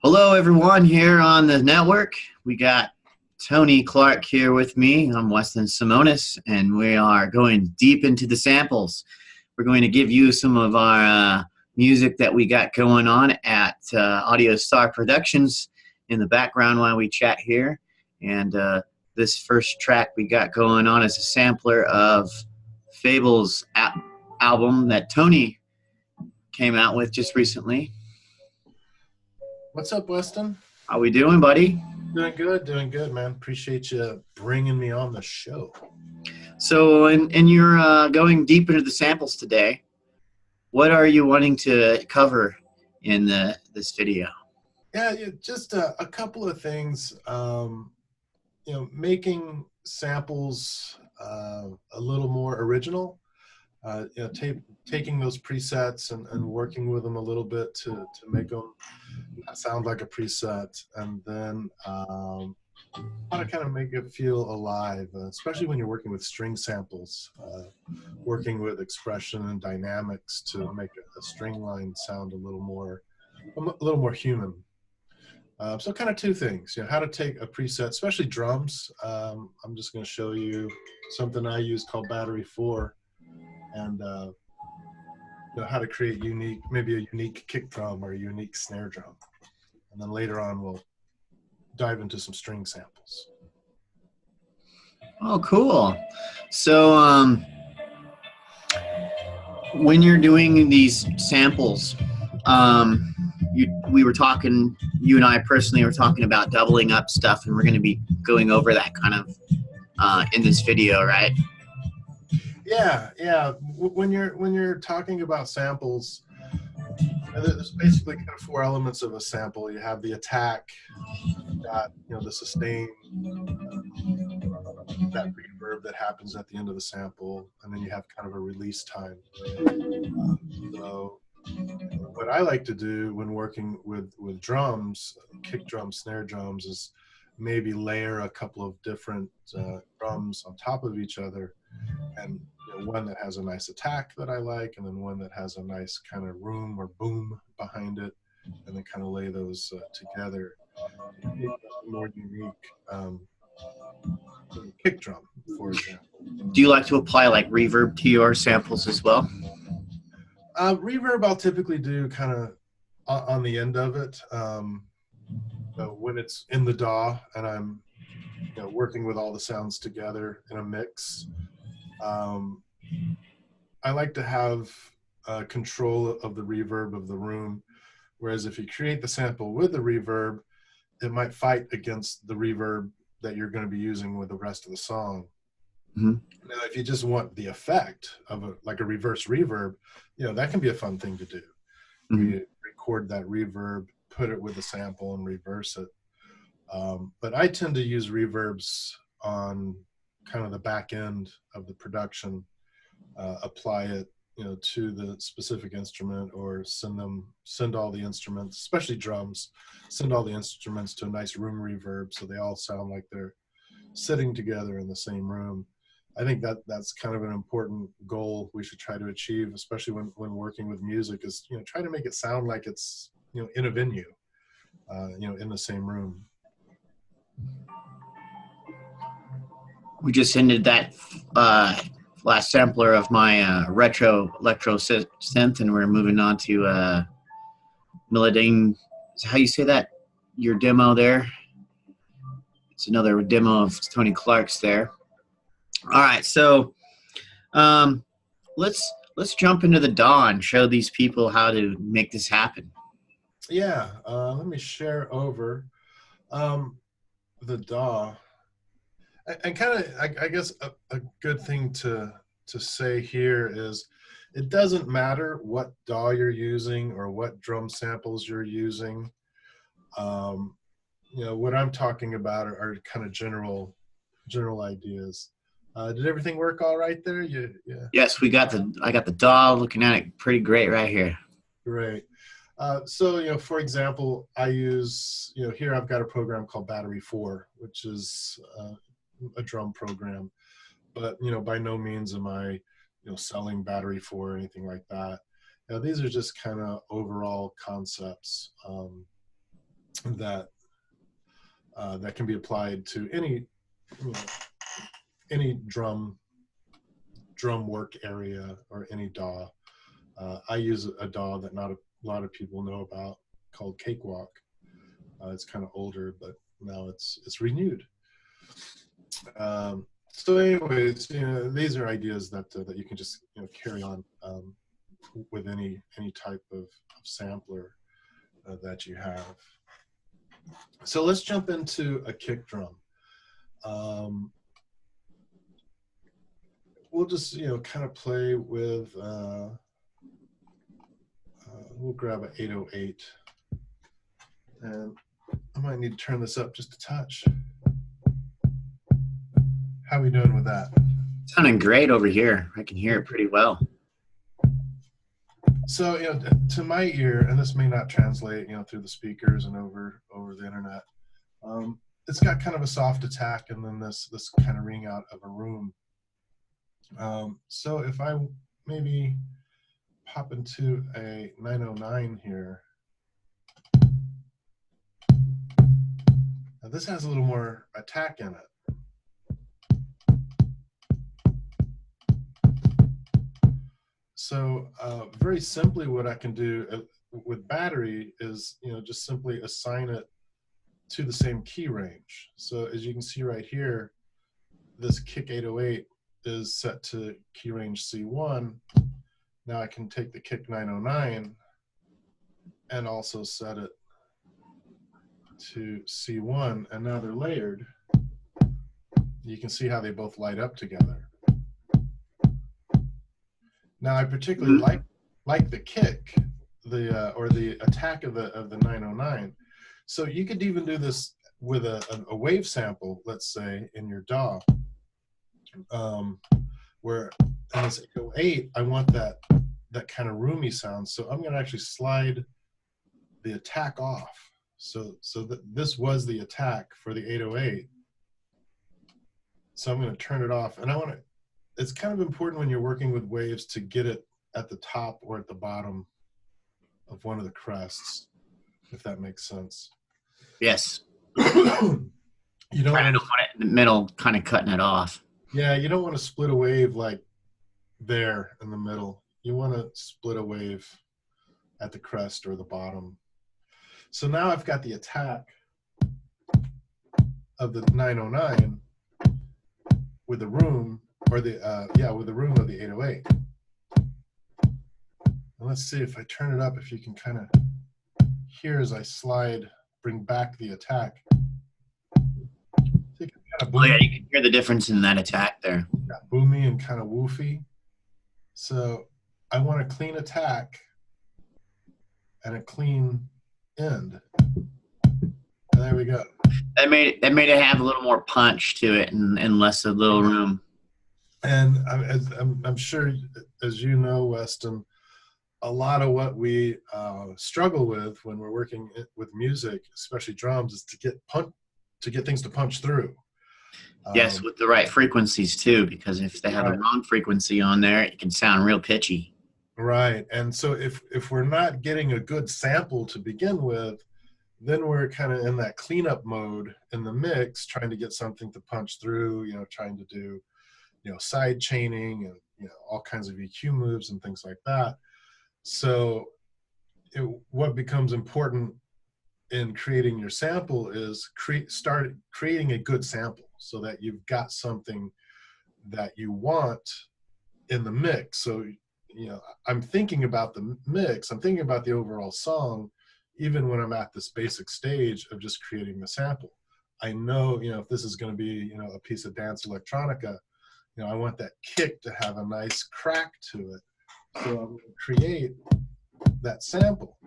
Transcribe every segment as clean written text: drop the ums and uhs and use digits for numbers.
Hello, everyone here on the network. We got Tony Clark here with me. I'm Weston Simonis, and we are going deep into the samples. We're going to give you some of our music that we got going on at Audio Star Productions in the background while we chat here. And this first track we got going on is a sampler of Fable's album that Tony came out with just recently. What's up, Weston? How we doing, buddy? Doing good, man. Appreciate you bringing me on the show. So, and you're going deep into the samples today. What are you wanting to cover in this video? Yeah, just a couple of things. Making samples a little more original. Taking those presets and working with them a little bit to make them not sound like a preset, and then how to kind of make it feel alive, especially when you're working with string samples, working with expression and dynamics to make a string line sound a little more human. So kind of two things, how to take a preset, especially drums. I'm just going to show you something I use called Battery 4, and how to create maybe a unique kick drum or a unique snare drum. And then later on, we'll dive into some string samples. Oh, cool. So when you're doing these samples, we were talking, you and I personally were talking about doubling up stuff, and we're going to be going over that kind of in this video, right? Yeah. When you're talking about samples, there's basically kind of four elements of a sample. You have the attack, you've got the sustain, that reverb that happens at the end of the sample, and then you have kind of a release time. So what I like to do when working with drums, kick drums, snare drums, is maybe layer a couple of different drums on top of each other, and one that has a nice attack that I like, and then one that has a nice kind of room or boom behind it, and then kind of lay those together. More unique kick drum, for example. Do you like to apply like reverb to your samples as well? Reverb I'll typically do kind of on the end of it, when it's in the DAW and I'm working with all the sounds together in a mix. I like to have control of the reverb of the room, whereas if you create the sample with the reverb, it might fight against the reverb that you're going to be using with the rest of the song. Mm-hmm. Now, if you just want the effect of like a reverse reverb, that can be a fun thing to do. Mm-hmm. You record that reverb, put it with the sample, and reverse it. But I tend to use reverbs on kind of the back end of the production, apply it to the specific instrument, or send all the instruments, especially drums, send all the instruments to a nice room reverb so they all sound like they're sitting together in the same room. I think that's kind of an important goal we should try to achieve, especially when working with music, is try to make it sound like it's in a venue, in the same room. We just ended that last sampler of my retro electro synth, and we're moving on to Melodine. How you say that? Your demo there. It's another demo of Tony Clark's there. All right, so let's jump into the DAW and show these people how to make this happen. Yeah, let me share over the DAW. And kind of, I guess a good thing to say here is, it doesn't matter what DAW you're using or what drum samples you're using. What I'm talking about are kind of general ideas. Did everything work all right there? Yeah. Yes, I got the DAW, looking at it pretty great right here. Great. So, for example, I use, here I've got a program called Battery 4, which is a drum program, but by no means am I selling Battery 4 or anything like that. These are just kind of overall concepts. that that can be applied to any, you know, any drum work area or any DAW. I use a DAW that not a lot of people know about called Cakewalk. It's kind of older, but now it's renewed. So anyways, you know, these are ideas that that you can just, you know, carry on with any type of sampler that you have. So let's jump into a kick drum. We'll just, you know, kind of play with, we'll grab an 808. And I might need to turn this up just a touch. How are we doing with that? Sounding great over here. I can hear it pretty well. So, you know, to my ear, and this may not translate, you know, through the speakers and over the internet, it's got kind of a soft attack and then this kind of ring out of a room. So if I maybe pop into a 909 here, now this has a little more attack in it. So very simply what I can do with battery is, you know, just simply assign it to the same key range. So as you can see right here, this kick 808 is set to key range C1. Now I can take the kick 909 and also set it to C1, and now they're layered. You can see how they both light up together. Now I particularly like the kick, or the attack of the 909. So you could even do this with a wave sample, let's say, in your DAW, where in this 808, I want that kind of roomy sound. So I'm going to actually slide the attack off. So this was the attack for the 808. So I'm going to turn it off, and I want to. It's kind of important when you're working with waves to get it at the top or at the bottom of one of the crests, if that makes sense. Yes. You don't want it in the middle, kind of cutting it off. Yeah, you don't want to split a wave like there in the middle. You want to split a wave at the crest or the bottom. So now I've got the attack of the 909 with the room, or the with the room of the 808. And let's see if I turn it up, if you can kind of hear as I slide, bring back the attack. So oh yeah, you can hear the difference in that attack there. Yeah, boomy and kind of woofy. So I want a clean attack and a clean end. And there we go. That made it have a little more punch to it and less of little room. And I'm sure, as you know, Weston, a lot of what we struggle with when we're working with music, especially drums, is to get things to punch through. Yes, with the right frequencies too, because if they have the wrong frequency on there, it can sound real pitchy. Right, and so if we're not getting a good sample to begin with, then we're kind of in that cleanup mode in the mix, trying to get something to punch through, you know, trying to do, you know, side chaining and, you know, all kinds of EQ moves and things like that. So what becomes important in creating your sample is start creating a good sample so that you've got something that you want in the mix. So, you know, I'm thinking about the mix, I'm thinking about the overall song, even when I'm at this basic stage of just creating the sample. I know, you know, if this is going to be, you know, a piece of dance electronica, you know, I want that kick to have a nice crack to it. So I'm going to create that sample.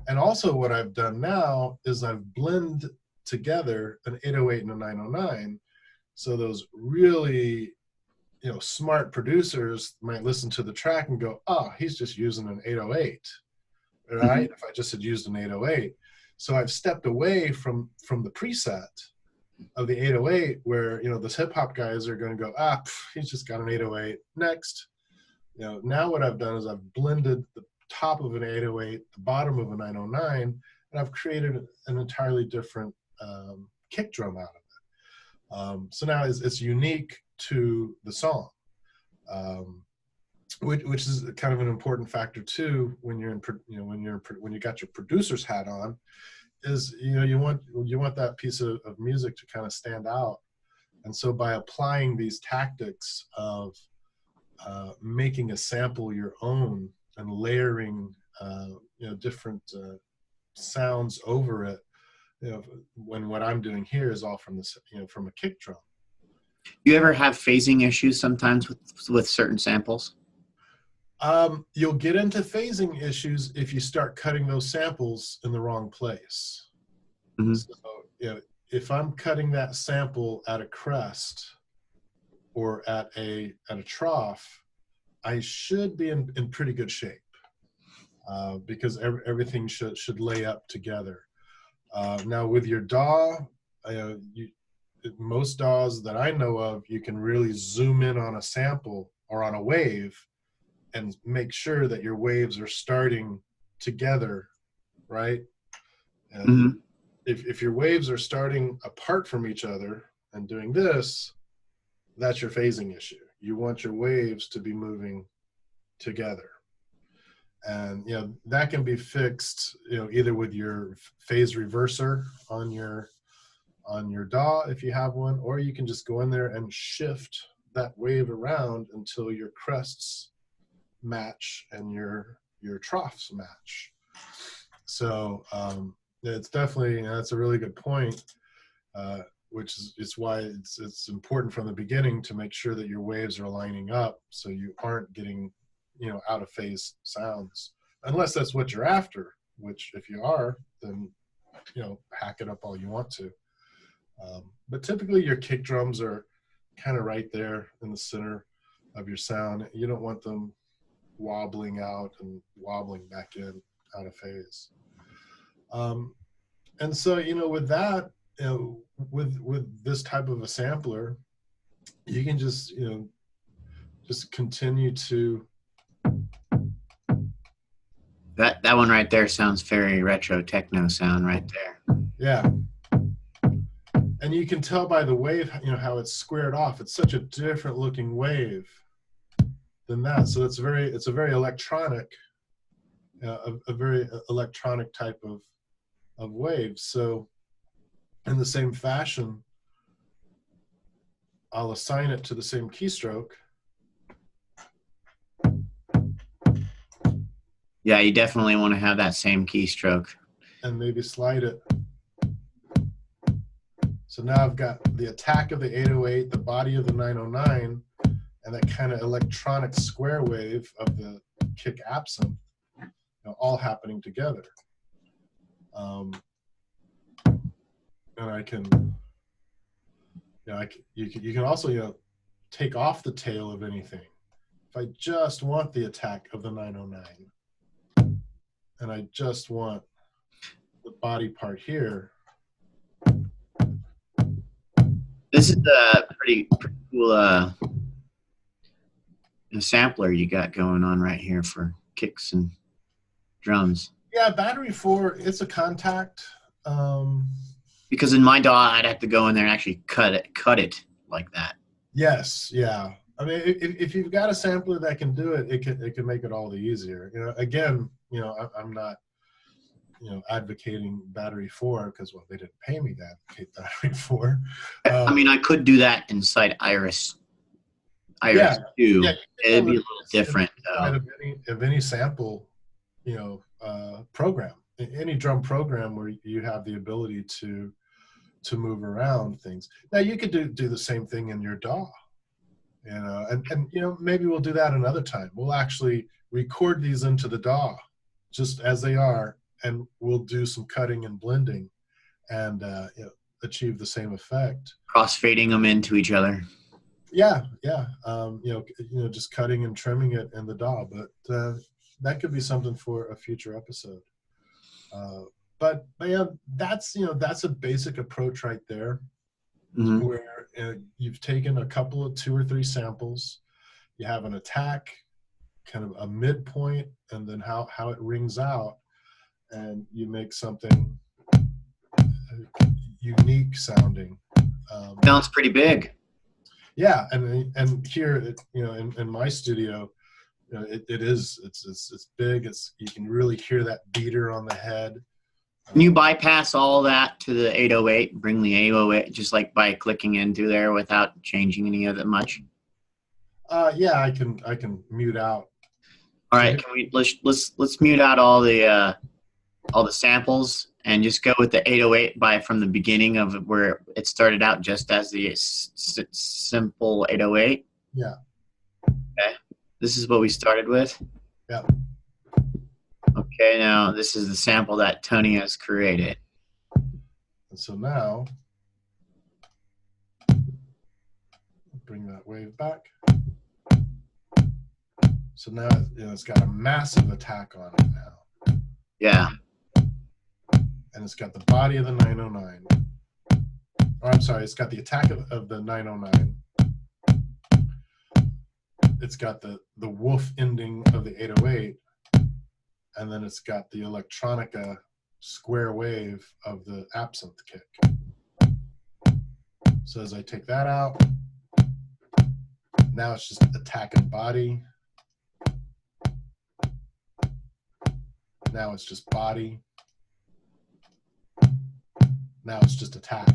And also what I've done now is I've blended together an 808 and a 909. So those really, you know, smart producers might listen to the track and go, oh, he's just using an 808, right? If I just had used an 808. So I've stepped away from the preset of the 808 where, you know, those hip hop guys are going to go, he's just got an 808. Next. You know, now what I've done is I've blended the top of an 808, the bottom of a 909, and and I've created an entirely different kick drum out of it. So now it's unique to the song, which is kind of an important factor too when you're in, when you got your producer's hat on, is you want that piece of music to kind of stand out. And so by applying these tactics of making a sample your own and layering different sounds over it, when what I'm doing here is all from this, from a kick drum. You ever have phasing issues sometimes with certain samples? You'll get into phasing issues if you start cutting those samples in the wrong place. Mm-hmm. So, if I'm cutting that sample at a crest or at a trough, I should be in pretty good shape, because everything should lay up together. Now with your DAW, most DAWs that I know of, you can really zoom in on a sample or on a wave and make sure that your waves are starting together, right? And Mm-hmm. if your waves are starting apart from each other and doing this, that's your phasing issue. You want your waves to be moving together. And that can be fixed either with your phase reverser on your DAW if you have one, or you can just go in there and shift that wave around until your crests match and your troughs match. So it's definitely, that's a really good point, which is why it's important from the beginning to make sure that your waves are lining up so you aren't getting out of phase sounds, unless that's what you're after, which if you are, then hack it up all you want to. But typically your kick drums are kind of right there in the center of your sound. You don't want them wobbling out and wobbling back in out of phase. And so with that, with this type of a sampler, you can just continue to. That one right there sounds very retro techno sound right there. Yeah. And you can tell by the wave, how it's squared off. It's such a different looking wave than that. So it's a very electronic, a very electronic type of wave. So in the same fashion, I'll assign it to the same keystroke. Yeah, you definitely want to have that same keystroke. And maybe slide it. So now I've got the attack of the 808, the body of the 909, and that kind of electronic square wave of the kick absinthe, all happening together. And I can, you can also, take off the tail of anything. If I just want the attack of the 909, and I just want the body part here. This is a pretty cool sampler you got going on right here for kicks and drums. Yeah, battery 4, it's a contact. Because in my DAW, I'd have to go in there and actually cut it like that. Yes, yeah. I mean, if you've got a sampler that can do it, it can make it all the easier. Again, I'm not, advocating battery 4 because, well, they didn't pay me to advocate battery 4. I mean, I could do that inside Iris 2. Yeah, it'd be a little different though. Of any sample, program, any drum program where you have the ability to move around things. Now you could do the same thing in your DAW, and maybe we'll do that another time. We'll actually record these into the DAW just as they are, and we'll do some cutting and blending and achieve the same effect. Crossfading them into each other. Yeah. Just cutting and trimming it in the DAW, but that could be something for a future episode. But yeah, that's a basic approach right there, Mm-hmm. where you've taken a couple of 2 or 3 samples, you have an attack, kind of a midpoint, and then how it rings out, and you make something unique sounding. Sounds pretty big. Yeah, and here, in my studio, it's big. You can really hear that beater on the head. Can you bypass all that to the 808, bring the 808 just like by clicking into there without changing any of it much? Yeah, I can mute out. All right, can we let's mute out all the samples and just go with the 808 from the beginning of where it started out just as the simple 808. Yeah. Okay. This is what we started with. Yeah. Okay, now this is the sample that Tony has created. And so now, bring that wave back. So now it's got a massive attack on it now. Yeah. And it's got the body of the 909. Oh, I'm sorry, it's got the attack of the 909. It's got the woof ending of the 808. And then it's got the electronica square wave of the absinthe kick. So as I take that out, now it's just attack and body. Now it's just body. Now it's just attack.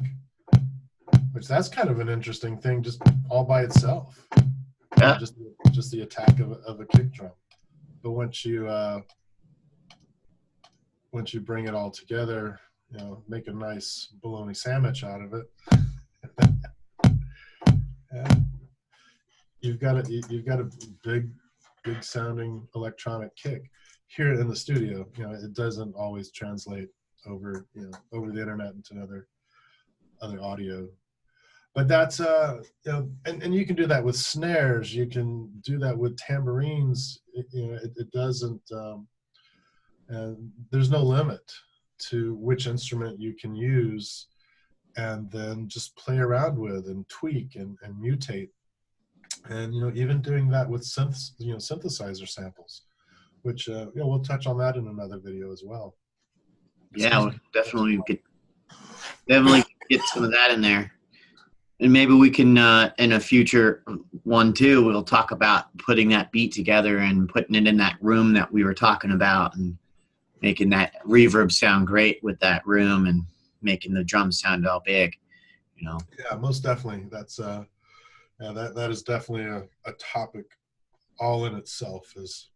Which that's kind of an interesting thing, just all by itself. Yeah. Just the attack of a kick drum. But once you bring it all together, make a nice bologna sandwich out of it. You've got a big sounding electronic kick. Here in the studio, it doesn't always translate over the internet into other audio. But that's and you can do that with snares. You can do that with tambourines. It doesn't. And there's no limit to which instrument you can use, and then just play around with and tweak and mutate. And even doing that with synthesizer samples, which we'll touch on that in another video as well. Yeah, we'll definitely get some of that in there. And maybe we can, in a future one too, we'll talk about putting that beat together and putting it in that room that we were talking about and making that reverb sound great with that room and making the drums sound all big, Yeah, most definitely. That's that is definitely a topic all in itself, is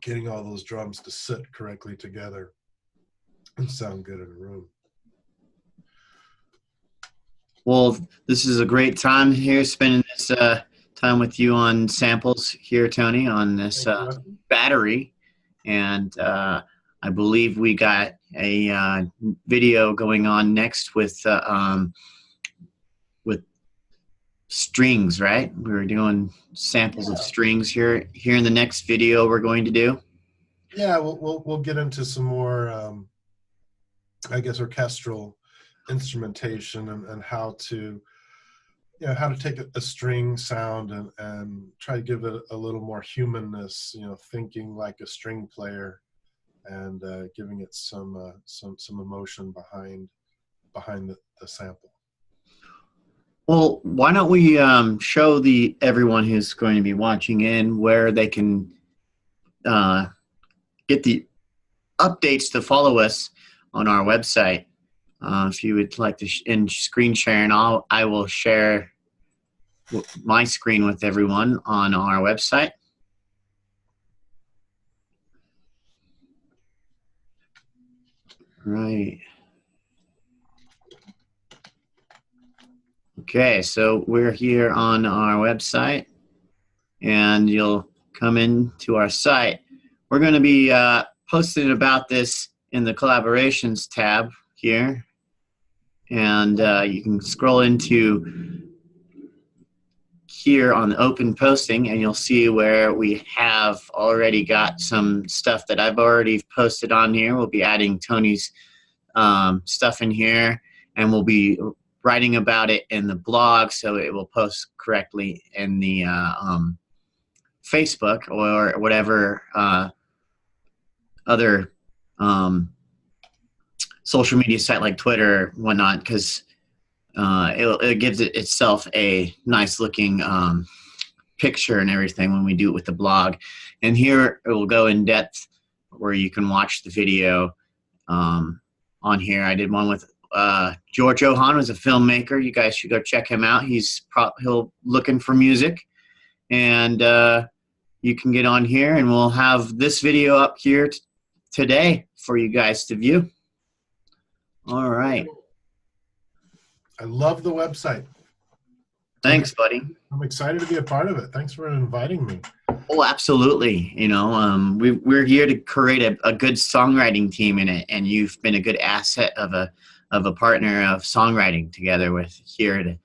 getting all those drums to sit correctly together and sound good in a room. Well, this is a great time here, spending this time with you on samples here, Tony, on this battery. And I believe we got a video going on next with strings, right? We were doing samples of strings here in the next video we're going to do. Yeah, we'll get into some more, I guess, orchestral instrumentation and how to take a string sound and try to give it a little more humanness, thinking like a string player, and giving it some emotion behind the sample. Well, why don't we show everyone who's going to be watching in where they can get the updates to follow us on our website. If you would like to in screen sharing, I will share my screen with everyone on our website. Right. Okay, so we're here on our website, and you'll come into our site. We're going to be posting about this in the collaborations tab here, and you can scroll into here on the open posting, and you'll see where we have already got some stuff that I've already posted on here. We'll be adding Tony's stuff in here, and we'll be writing about it in the blog so it will post correctly in the Facebook or whatever other social media site like Twitter or whatnot, because it gives it itself a nice looking picture and everything when we do it with the blog. And here it will go in depth where you can watch the video on here. I did one with George Ohan, who's a filmmaker. You guys should go check him out. He'll looking for music, and you can get on here, and we'll have this video up here today for you guys to view. All right. I love the website. Thanks, buddy. I'm excited to be a part of it. Thanks for inviting me. Oh, absolutely. You know, we're here to create a good songwriting team in it, and you've been a good asset of a partner of songwriting together with here to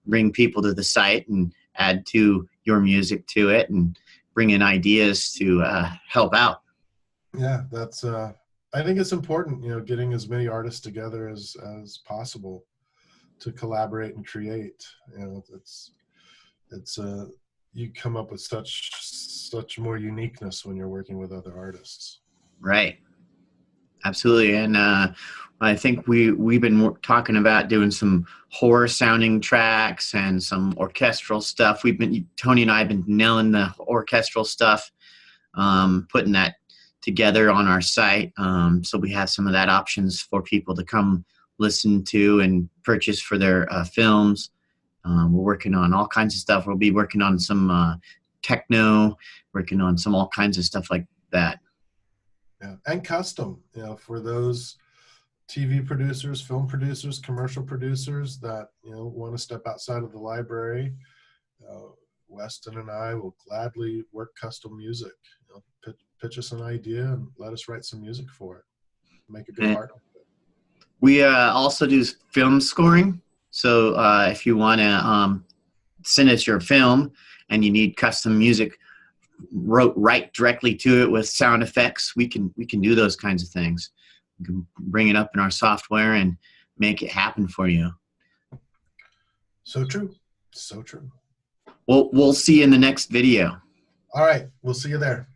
bring people to the site and add to your music to it and bring in ideas to help out. Yeah, that's. I think it's important, you know, getting as many artists together as possible to collaborate and create. You know, it's you come up with such more uniqueness when you're working with other artists. Right. Absolutely. And I think we've been talking about doing some horror sounding tracks and some orchestral stuff. Tony and I have been nailing the orchestral stuff, putting that together on our site. So we have some of that options for people to come listen to and purchase for their films. We're working on all kinds of stuff. We'll be working on some techno, working on all kinds of stuff like that. Yeah, and custom, you know, for those TV producers, film producers, commercial producers that, you know, want to step outside of the library. Weston and I will gladly work custom music. You know, pitch us an idea and let us write some music for it. Make a good art. We also do film scoring. So if you want to send us your film and you need custom music right directly to it with sound effects, we can do those kinds of things. We can bring it up in our software and make it happen for you. So true. So true. We'll see you in the next video. All right. We'll see you there.